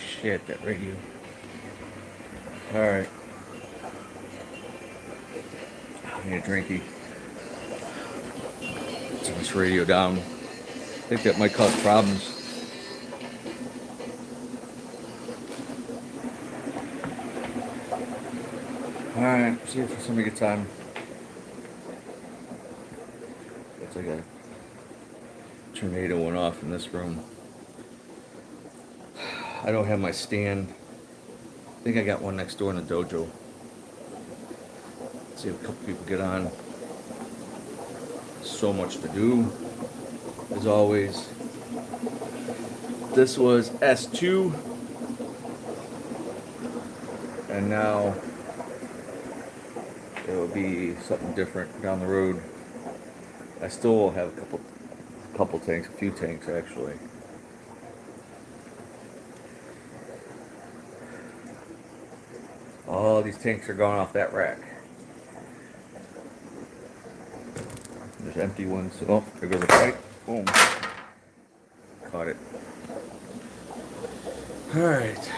shit, that radio. Alright. I need a drinky. Turn this radio down. I think that might cause problems. Alright, see if somebody gets on. It's like a tornado went off in this room. I don't have my stand. I think I got one next door in the dojo. See if a couple people get on. So much to do, as always. This was S2, and now it will be something different down the road. I still will have a couple tanks, a few tanks actually. All these tanks are going off that rack. There's empty ones. Oh, there goes a pipe. Boom. Caught it. Alright.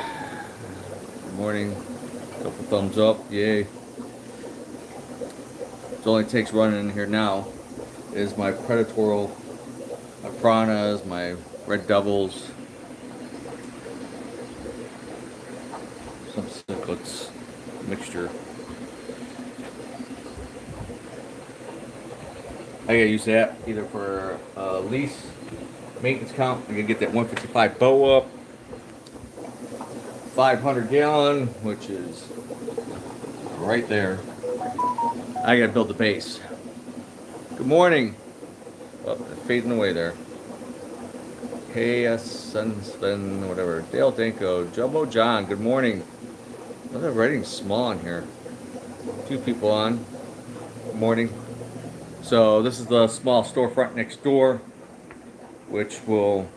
Good morning. Couple thumbs up. Yay. It only takes running in here now is my predatorial, my piranhas, my red devils, some cichlids mixture. I gotta use that either for lease, maintenance count. I gotta get that 155 bow up, 500 gallon, which is right there. I gotta build the base. Good morning. Oh, fading away there. KS Sunspin, whatever. Dale Danko, Jumbo John. Good morning. Another writing small in here. 2 people on. Good morning. So this is the small storefront next door, which will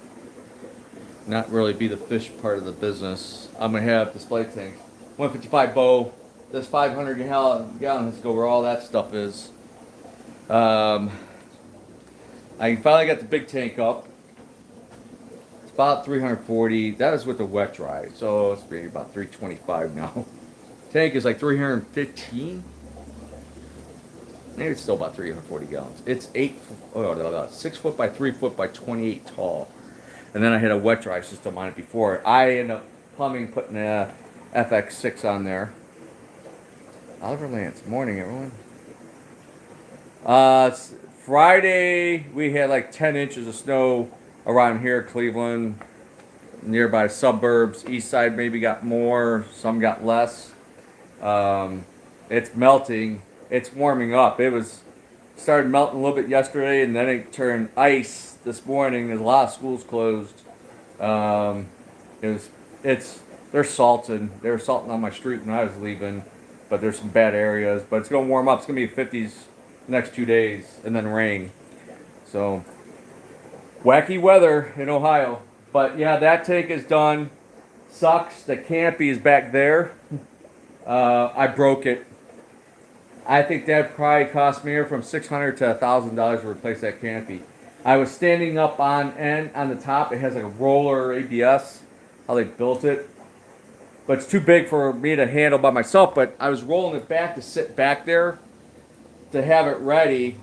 not really be the fish part of the business. I'm gonna have display tanks, 155 bow. This 500 gallon has to go where all that stuff is. I finally got the big tank up. It's about 340. That is with the wet dry, so it's maybe about 325 now. Tank is like 315. Maybe it's still about 340 gallons. It's 6 foot by 3 foot by 28 tall. And then I had a wet dry system on it before. I ended up putting a FX6 on there. Oliver Lance, morning everyone. Friday we had like 10 inches of snow around here, Cleveland, nearby suburbs. East side maybe got more, some got less. It's melting. It's warming up. It started melting a little bit yesterday, and then it turned ice this morning. There's a lot of schools closed. They're salting. They were salting on my street when I was leaving, but there's some bad areas. But it's gonna warm up. It's gonna be 50s the next 2 days, and then rain. So wacky weather in Ohio. But yeah, that tank is done. Sucks. The campy is back there. I broke it. I think that probably cost me from $600 to $1,000 to replace that canopy. I was standing up on the top. It has like a roller ABS, how they built it. But it's too big for me to handle by myself. But I was rolling it back to sit back there to have it ready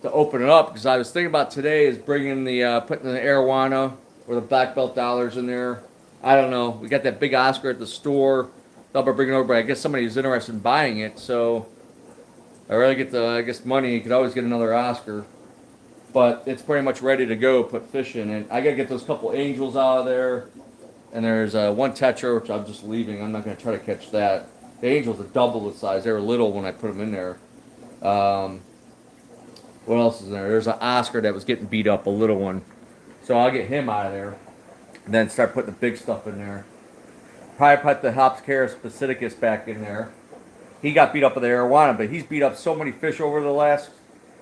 to open it up. Because I was thinking about today is bringing putting the arowana or the black belt dollars in there. I don't know. We got that big Oscar at the store. Thought about bringing it over, but I guess somebody who's interested in buying it. So I really get the, money. You could always get another Oscar. But it's pretty much ready to go, put fish in it. I got to get those couple angels out of there. And there's one tetra, which I'm just leaving. I'm not going to try to catch that. The angels are double the size. They were little when I put them in there. What else is there? There's an Oscar that was getting beat up, a little one. So I'll get him out of there. And then start putting the big stuff in there. Probably put the Hopscaris pacificus back in there. He got beat up with the arowana, but he's beat up so many fish over the last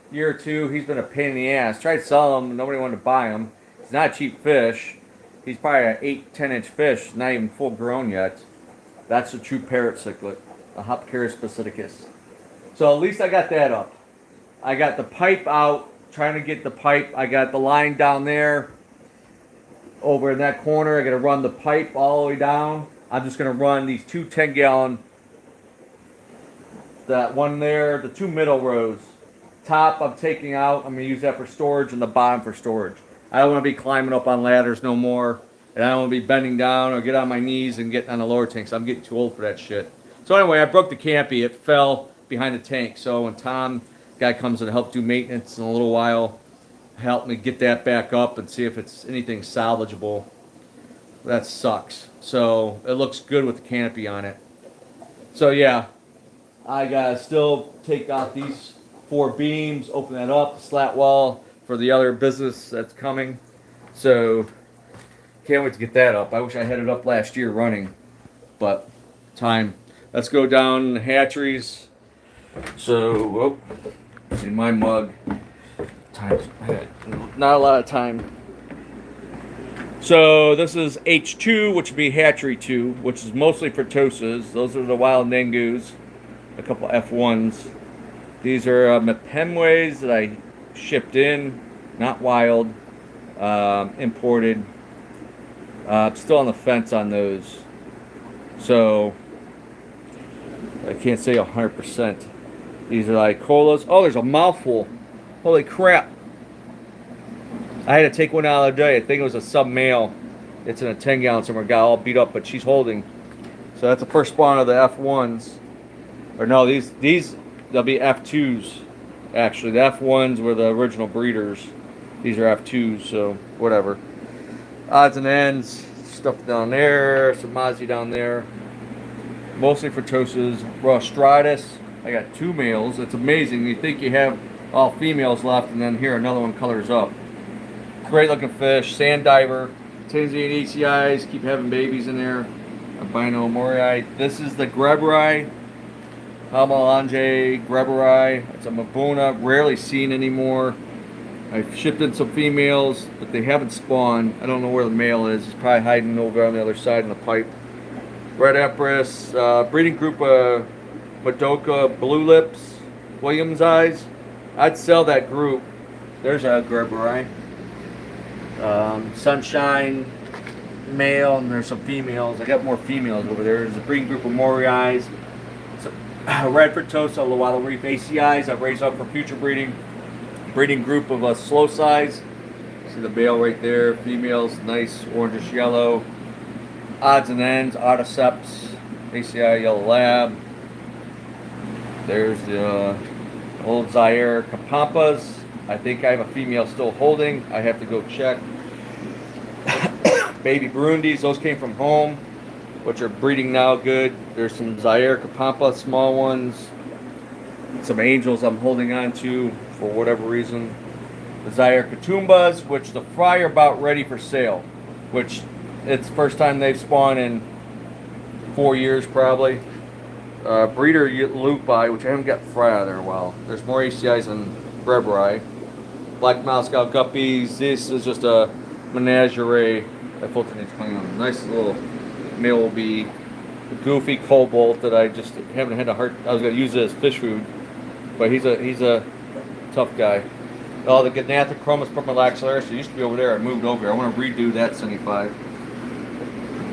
year or two. He's been a pain in the ass. Tried to sell him. Nobody wanted to buy him. He's not a cheap fish. He's probably an 8-10 inch fish, not even full grown yet. That's a true parrot cichlid, a Hopscaris pacificus. So at least I got that up. I got the pipe out, trying to get the pipe. I got the line down there. over in that corner. I got to run the pipe all the way down. I'm just going to run these two 10-gallon, that one there, the two middle rows. Top I'm taking out. I'm going to use that for storage, and the bottom for storage. I don't want to be climbing up on ladders no more. And I don't want to be bending down or get on my knees and get on the lower tanks. I'm getting too old for that shit. So anyway, I broke the campy. It fell behind the tank. So when Tom, guy, comes in to help do maintenance in a little while, help me get that back up and see if it's anything salvageable. That sucks. So it looks good with the canopy on it. So yeah, I gotta still take out these 4 beams, open that up, the slat wall for the other business that's coming. So can't wait to get that up. I wish I had it up last year running, but time. Let's go down the hatcheries. So, in my mug, time's not a lot of time. So this is H2, which would be hatchery 2, which is mostly Pertosas. Those are the wild Nengus, a couple F1s. These are Mapemways that I shipped in, not wild, imported. Still on the fence on those. So I can't say 100%. These are like colas. Oh, there's a mouthful. Holy crap. I had to take one out the other day. I think it was a sub male. It's in a 10-gallon somewhere. Got all beat up, but she's holding. So that's the first spawn of the F1s. Or no, these they'll be F2s. Actually, the F1s were the original breeders. These are F2s, so whatever. Odds and ends, stuff down there, some Mozzie down there. Mostly for Tosas. Rostratus. I got 2 males. It's amazing. You think you have all females left, and then here another one colors up. Great looking fish. Sand diver. Tanzanian ACIs. Keep having babies in there. Albino morii. This is the Greberai. Palmalange Greberai. It's a Mabuna. Rarely seen anymore. I've shipped in some females, but they haven't spawned. I don't know where the male is. He's probably hiding over on the other side in the pipe. Red Empress. Breeding group of Madoka Blue Lips. Williams Eyes. I'd sell that group. There's a Greberai. Sunshine male, and there's some females. I got more females over there. There's a breeding group of Maury Eyes. Red Pertosa, Lowalla Reef ACIs. I've raised up for future breeding. Breeding group of a slow size. See the male right there. Females, nice orangish yellow. Odds and ends, Autoceps, ACI Yellow Lab. There's the old Zaire Kapampas. I think I have a female still holding. I have to go check. Baby Burundis, those came from home, which are breeding now good. There's some Zaire Kapampa, small ones. Some angels I'm holding on to for whatever reason. The Zaire Katumbas, which the fry are about ready for sale, which it's the first time they've spawned in 4 years probably. Breeder Lupi, which I haven't got fry out of there in a while. There's more ACIs than Greberai. Black Moscow Guppies. This is just a menagerie. I filter needs cleaning on. Nice little male will be a goofy cobalt that I just haven't had a heart. I was going to use it as fish food, but he's a tough guy. Oh, the Gnathochromis Permalaxularis. It used to be over there. I moved over. I want to redo that 75.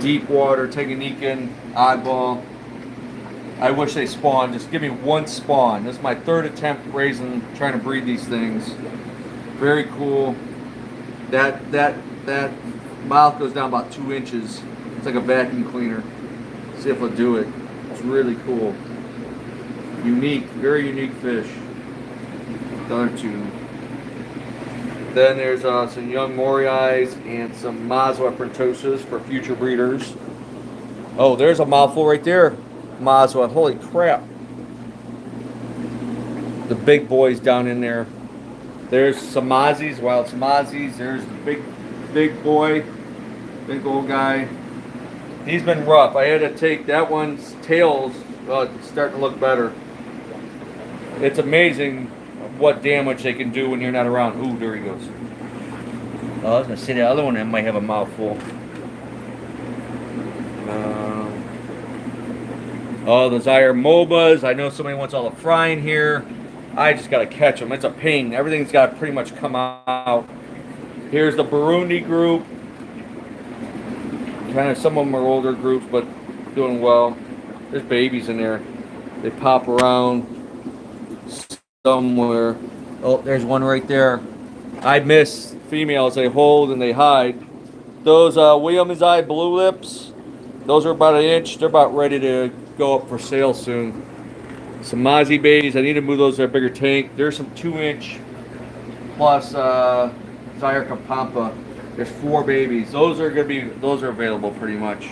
Deep water Tanganyikan oddball. I wish they spawned. Just give me one spawn. This is my 3rd attempt trying to breed these things. Very cool. That mouth goes down about 2 inches. It's like a vacuum cleaner. See if I'll do it. It's really cool. Unique, very unique fish. The other 2. Then there's some young Maury Eyes and some Mazwa Pertosas for future breeders. Oh, there's a mouthful right there. Mazwa, holy crap. The big boys down in there. There's some Mozzies, wild Mozzies. There's the big boy, big old guy. He's been rough. I had to take that one's tails. Well, it's starting to look better. It's amazing what damage they can do when you're not around. Ooh, there he goes. Oh, I was going to say the other one that might have a mouthful. Oh, the Zaire MOBAs. I know somebody wants all the frying here. I just got to catch them. It's a pain. Everything's got to pretty much come out. Here's the Burundi group. Kind of, some of them are older groups, but doing well. There's babies in there. They pop around somewhere. Oh, there's one right there. I miss females. They hold and they hide. Those Williams Eye Blue Lips, those are about an inch. They're about ready to go up for sale soon. Some Mozzie babies. I need to move those to a bigger tank. There's some 2-inch plus Zyarka Pampa. There's 4 babies. Those are available pretty much.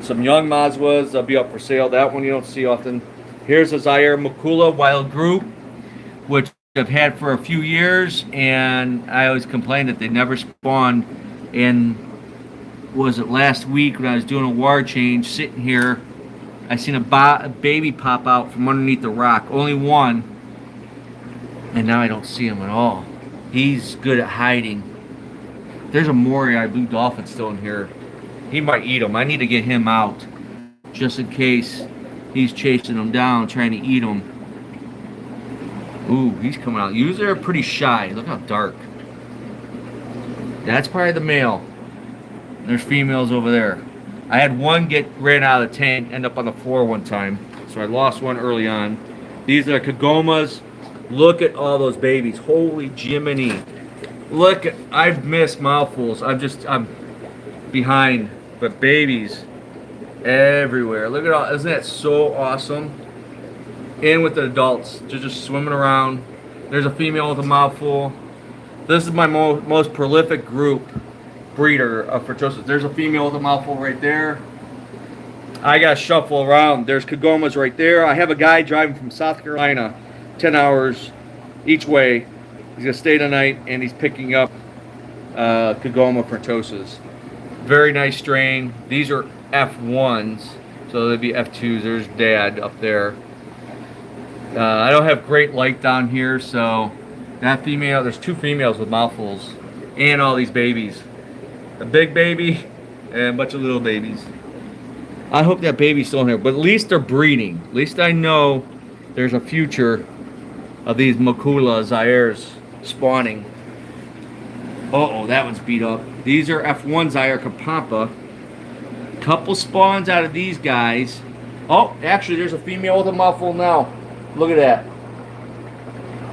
Some young Mazwas, they'll be up for sale. That one you don't see often. Here's a Zaire Makula wild group, which I've had for a few years, and I always complained that they never spawned. And was it last week when I was doing a water change, sitting here, I seen a baby pop out from underneath the rock. Only one, and now I don't see him at all. He's good at hiding. There's a Moray blue dolphin still in here. He might eat him. I need to get him out, just in case he's chasing them down, trying to eat them. Ooh, he's coming out. Usually they're pretty shy. Look how dark. That's probably the male. There's females over there. I had one ran out of the tank, end up on the floor one time. So I lost one early on. These are Kagomas. Look at all those babies. Holy Jiminy. Look, I've missed mouthfuls. I'm behind, but babies everywhere. Look at all, isn't that so awesome? And with the adults, just swimming around. There's a female with a mouthful. This is my most prolific group breeder of Furtosis. There's a female with a mouthful right there. I got to shuffle around. There's Kagomas right there. I have a guy driving from South Carolina, 10 hours each way. He's going to stay tonight, and he's picking up Kagoma Furtosis. Very nice strain. These are F1s, so they'd be F2s. There's Dad up there. I don't have great light down here, so that female, there's 2 females with mouthfuls, and all these babies. A big baby and a bunch of little babies. I hope that baby's still in here, but at least they're breeding. At least I know there's a future of these Makula Zaires spawning. Uh-oh, that one's beat up. These are F1 Zyarka Pampa. Couple spawns out of these guys. Oh, actually, there's a female with a mouthful now. Look at that.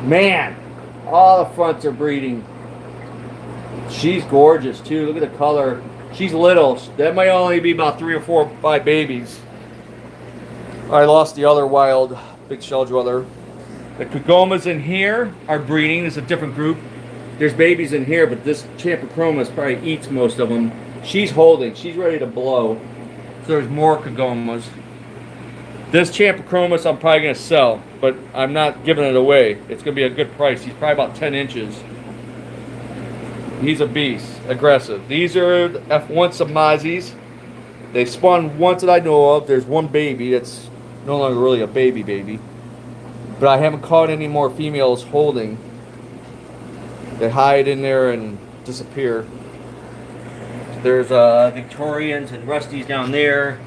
Man, all the fronts are breeding. She's gorgeous, too. Look at the color. She's little. That might only be about 3 or 4 or 5 babies. I lost the other wild big shell dweller. The Kagomas in here are breeding. It's a different group. There's babies in here, but this Champachromis probably eats most of them. She's holding. She's ready to blow. So there's more Kagomas. This Champachromis I'm probably going to sell, but I'm not giving it away. It's going to be a good price. He's probably about 10 inches. He's a beast. Aggressive. These are F1 Samazis. They spawned once that I know of. There's one baby that's no longer really a baby. But I haven't caught any more females holding. They hide in there and disappear. There's Victorians and Rusties down there.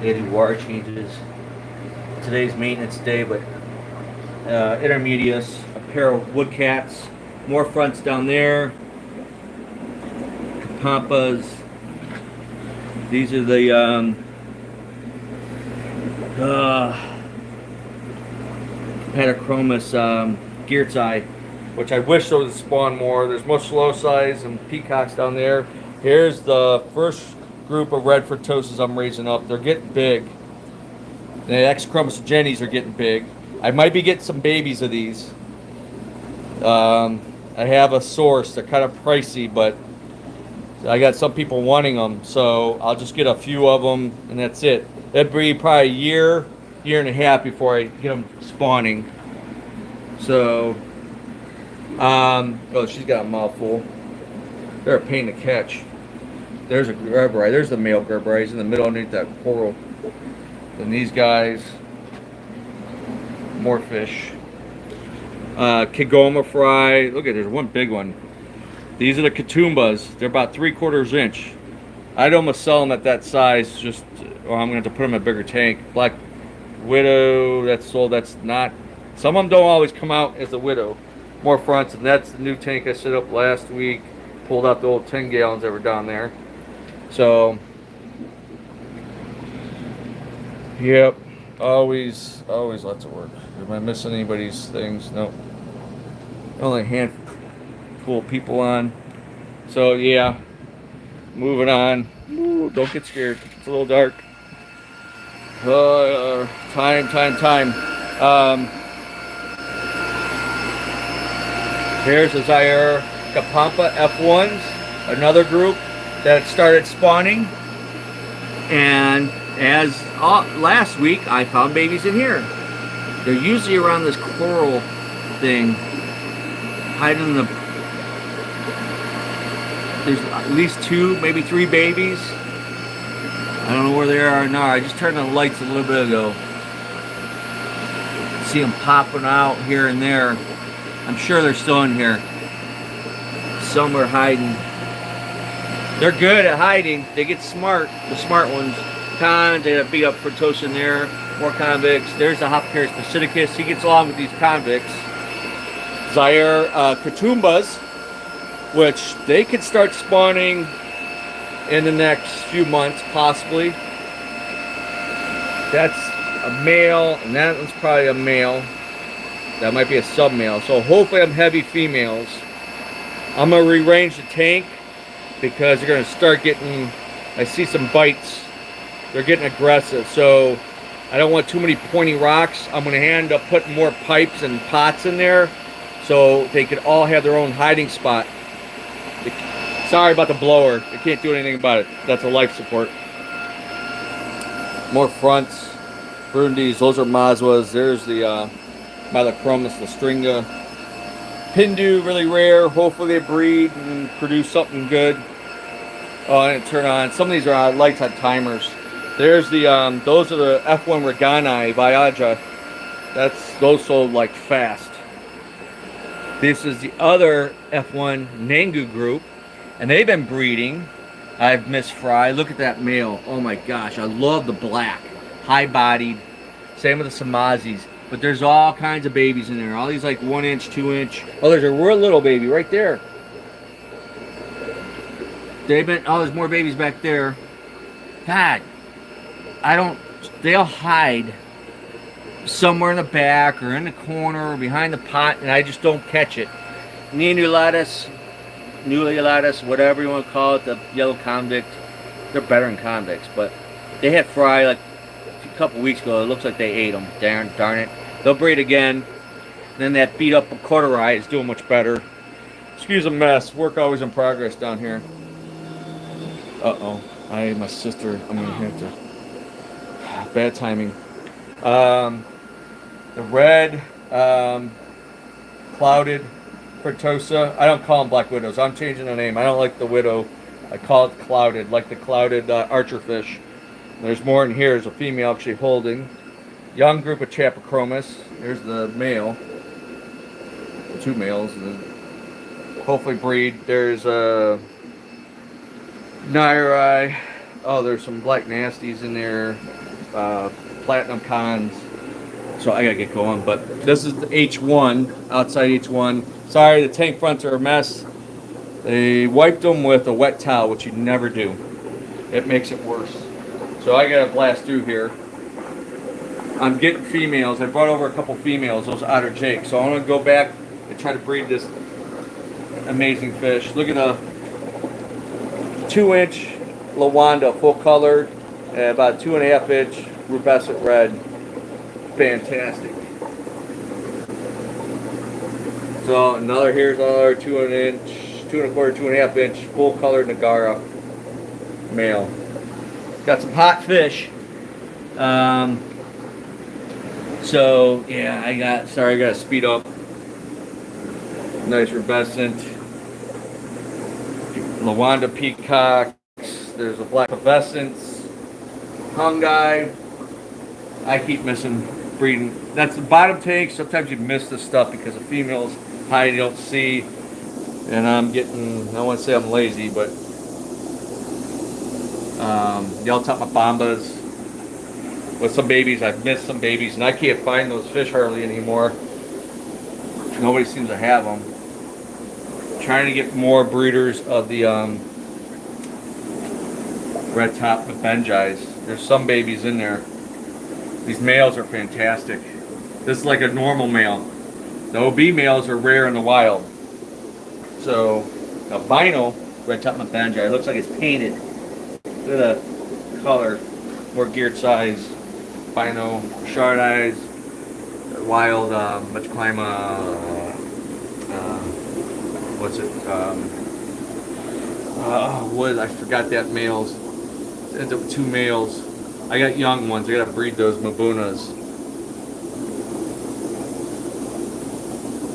They do water changes. Today's maintenance day, but intermedius, a pair of woodcats, more fronts down there. Pampas. These are the Petachromis Geert's Eye, which I wish there would spawn more. There's more slow size and peacocks down there. Here's the first group of red Furtoses I'm raising up. They're getting big. The X-Chromis Jennies are getting big. I might be getting some babies of these. I have a source. They're kind of pricey, but I got some people wanting them, so I'll just get a few of them, and that's it. It'd be probably a year and a half before I get them spawning. So, oh, she's got a mouthful. They're a pain to catch. There's a Gerberai. There's the male Gerberai. He's in the middle underneath that coral. Then these guys, more fish. Kagoma fry. Look at, there's one big one. These are the Katumbas. They're about 3/4 inch. I'd almost sell them at that size. Just, or I'm going to have to put them in a bigger tank. Black Widow. That's sold. That's not. Some of them don't always come out as a Widow. More fronts, and that's the new tank I set up last week. Pulled out the old 10 gallons that were down there. So, yep, always lots of work. Am I missing anybody's things? Nope. Only a handful of people on. So yeah, moving on. Ooh, don't get scared. It's a little dark. Time. Um, Here's the Zaire Kapampa F1s, another group that started spawning. And as last week, I found babies in here. They're usually around this coral thing, hiding in the. There's at least 2, maybe 3 babies. I don't know where they are now. I just turned on the lights a little bit ago. See them popping out here and there. I'm sure they're still in here. Some are hiding. They're good at hiding. They get smart. The smart ones. They have big up Fertosa in there. More convicts. There's the Hopcaris pacificus. He gets along with these convicts. Zaire Katumbas, which they could start spawning in the next few months, possibly. That's a male, and that one's probably a male. That might be a sub-male. So hopefully I'm heavy females. I'm going to rearrange the tank because they're going to start getting, I see some bites. They're getting aggressive. So I don't want too many pointy rocks. I'm going to end up putting more pipes and pots in there so they could all have their own hiding spot. Sorry about the blower. I can't do anything about it. That's a life support. More fronts. Burundis. Those are Mazwas. There's the Mylochromis lastringa. Pindu, really rare. Hopefully they breed and produce something good. Oh, I didn't turn on. Some of these are lights on timers. There's the those are the F1 Regani Viaja. Those sold like fast. This is the other F1 Nangu group, and they've been breeding. I've missed Fry. Look at that male. Oh my gosh, I love the black, high-bodied. Same with the Samazis. But there's all kinds of babies in there. All these like 1 inch, 2 inch. Oh, there's a real little baby right there. There's more babies back there. God, they'll hide somewhere in the back or in the corner or behind the pot, and I just don't catch it. Nuliatus, whatever you want to call it, the yellow convict. They're better than convicts, but they had Fry like a couple weeks ago. It looks like they ate them. Darn it. They'll breed again. Then that beat up Corduroy is doing much better. Excuse the mess. Work always in progress down here. Uh-oh. My sister, I'm going to have to. Bad timing. The red clouded Fertosa. I don't call them black widows. I'm changing the name. I don't like the widow. I call it clouded, like the clouded archer fish. There's more in here. There's a female actually holding. Young group of Chapochromis. Here's the male. 2 males. Hopefully breed. There's a Nairi. Oh, there's some black nasties in there. Platinum cons. So I gotta get going. But this is the H1. Outside H1. Sorry, the tank fronts are a mess. They wiped them with a wet towel, which you never do. It makes it worse. So I gotta blast through here. I'm getting females. I brought over a couple females, those otter jakes. So I'm gonna go back and try to breed this amazing fish. Look at the 2 inch Lawanda, full colored, and about 2.5 inch rubescent red. Fantastic. So here's another 2 inch, 2.25, 2.5 inch, full colored Nagara male. Got some hot fish. So yeah, I gotta speed up. Nice rubescent. Lawanda peacocks. There's a black pubescence. Hungai. I keep missing breeding. That's the bottom tank. Sometimes you miss this stuff because the females hide, you don't see. And I'm getting, I don't want to say I'm lazy, but yellow top bombas. With some babies, I've missed some babies, and I can't find those fish hardly anymore. Nobody seems to have them. trying to get more breeders of the red top Benjis. There's some babies in there. These males are fantastic. This is like a normal male. The OB males are rare in the wild. So, albino red top Benji. It looks like it's painted. Look at the color. More geared size. Albino, shard eyes, wild, much climb, what's it, what, I forgot that males. It ends up with 2 males. I got young ones. I gotta breed those Mabunas.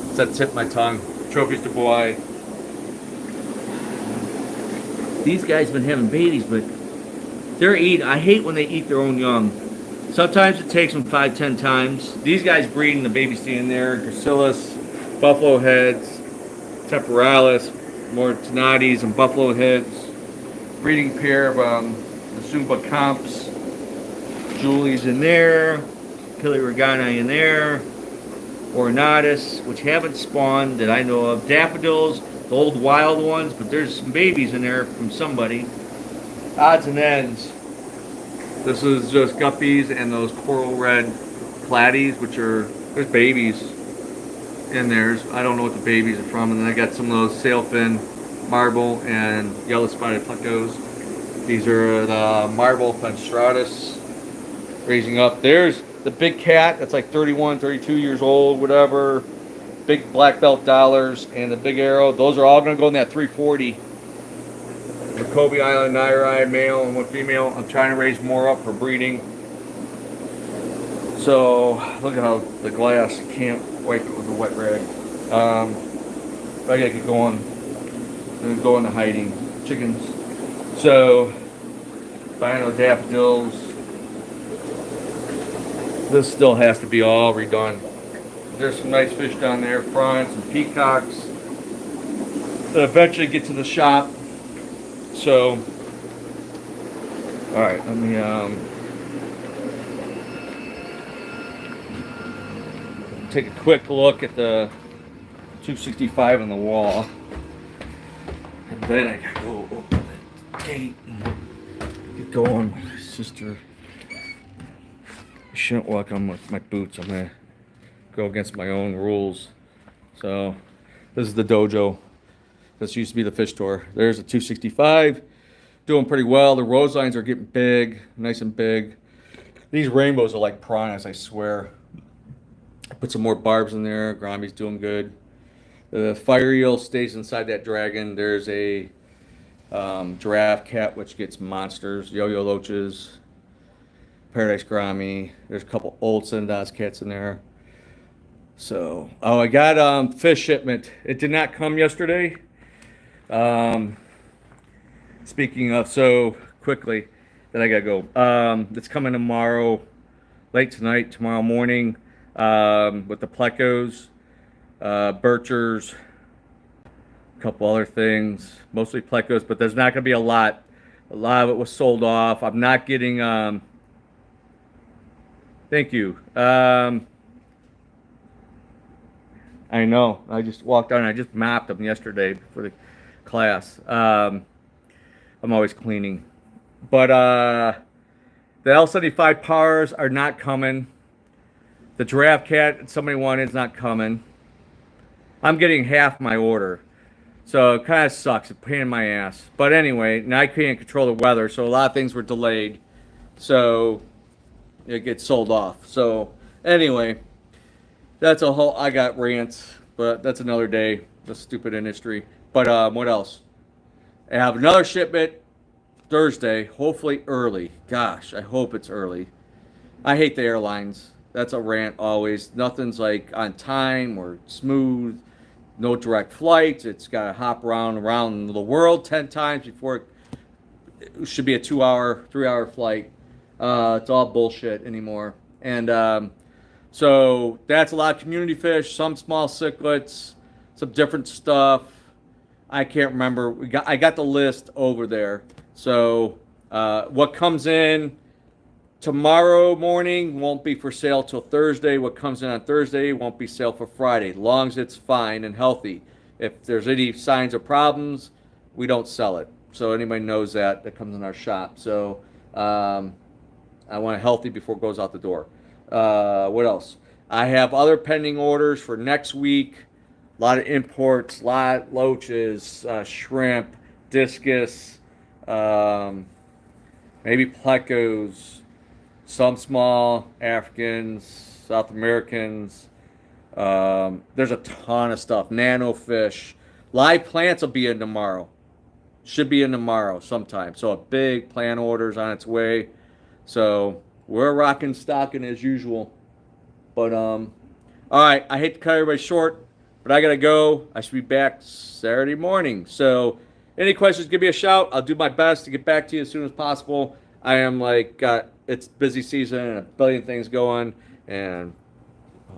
It's that tip of my tongue. Trophies du Bois. These guys been having babies, but they're eating. I hate when they eat their own young. Sometimes it takes them 5-10 times. These guys breeding, the baby staying there. Gracilis, buffalo heads, temporalis, more Tenates and buffalo heads. Breeding pair of the Zumba comps. Julie's in there. Pili in there. Ornatus, which haven't spawned that I know of. Daffodils, the old wild ones, but there's some babies in there from somebody. Odds and ends. This is just guppies and those coral red platies, which are, there's babies in there. I don't know what the babies are from. And then I got some of those sailfin, marble, and yellow spotted plecos. These are the marble Fenstratus raising up. There's the big cat that's like 31, 32 years old, whatever. Big black belt dollars and the big arrow. Those are all going to go in that 340. The Kobe Island Nairi male and one female. I'm trying to raise more up for breeding. So look at how the glass, you can't wipe it with a wet rag. I gotta get going. I'm gonna go into hiding. Chickens. So albino daffodils. This still has to be all redone. There's some nice fish down there, prawns and peacocks. That eventually get to the shop. So, all right, let me take a quick look at the 265 on the wall, and then I gotta go open the gate and get going. My sister, I shouldn't walk on with my boots. I'm gonna go against my own rules. So, this is the dojo. This used to be the fish store. There's a 265, doing pretty well. The rose lines are getting big, nice and big. These rainbows are like piranhas, I swear. I put some more barbs in there. Gromby's doing good. The fire eel stays inside that dragon. There's a giraffe cat, which gets monsters. Yo-yo loaches, paradise grommy. There's a couple old Sendas cats in there. So, oh, I got fish shipment. It did not come yesterday. Speaking of, so quickly that I gotta go. It's coming tomorrow, late tonight, tomorrow morning, with the plecos, birchers, a couple other things, mostly plecos, but there's not gonna be a lot. A lot of it was sold off. I'm not getting, thank you. I know, I just walked out and I just mapped them yesterday for the class. I'm always cleaning, but the L75 powers are not coming. The giraffe cat somebody wanted is not coming. I'm getting half my order, so it kind of sucks. It's a pain in my ass. But anyway, now I can't control the weather, so a lot of things were delayed, so it gets sold off. So anyway, that's a whole. I got rants, but that's another day. The stupid industry. But what else? I have another shipment Thursday, hopefully early. Gosh, I hope it's early. I hate the airlines. That's a rant always. Nothing's like on time or smooth. No direct flights. It's got to hop around the world 10 times before it should be a 2-hour, 3-hour flight. It's all bullshit anymore. And so that's a lot of community fish, some small cichlids, some different stuff. I can't remember. I got the list over there. So what comes in tomorrow morning won't be for sale till Thursday. What comes in on Thursday won't be sale for Friday, as long as it's fine and healthy. If there's any signs of problems, we don't sell it. So anybody knows that comes in our shop. So I want it healthy before it goes out the door. What else? I have other pending orders for next week. A lot of imports, loaches, shrimp, discus, maybe plecos, some small Africans, South Americans. There's a ton of stuff. Nano fish. Live plants will be in tomorrow. Should be in tomorrow sometime. So a big plant order's on its way. So we're rocking stocking as usual. But all right, I hate to cut everybody short, but I gotta go. I should be back Saturday morning. So any questions, give me a shout. I'll do my best to get back to you as soon as possible. I am it's busy season and a billion things going and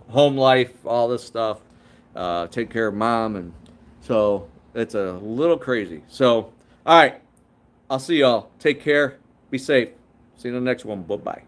home life, all this stuff. Take care of mom, and so it's a little crazy. So all right, I'll see y'all. Take care. Be safe. See you in the next one. Bye bye.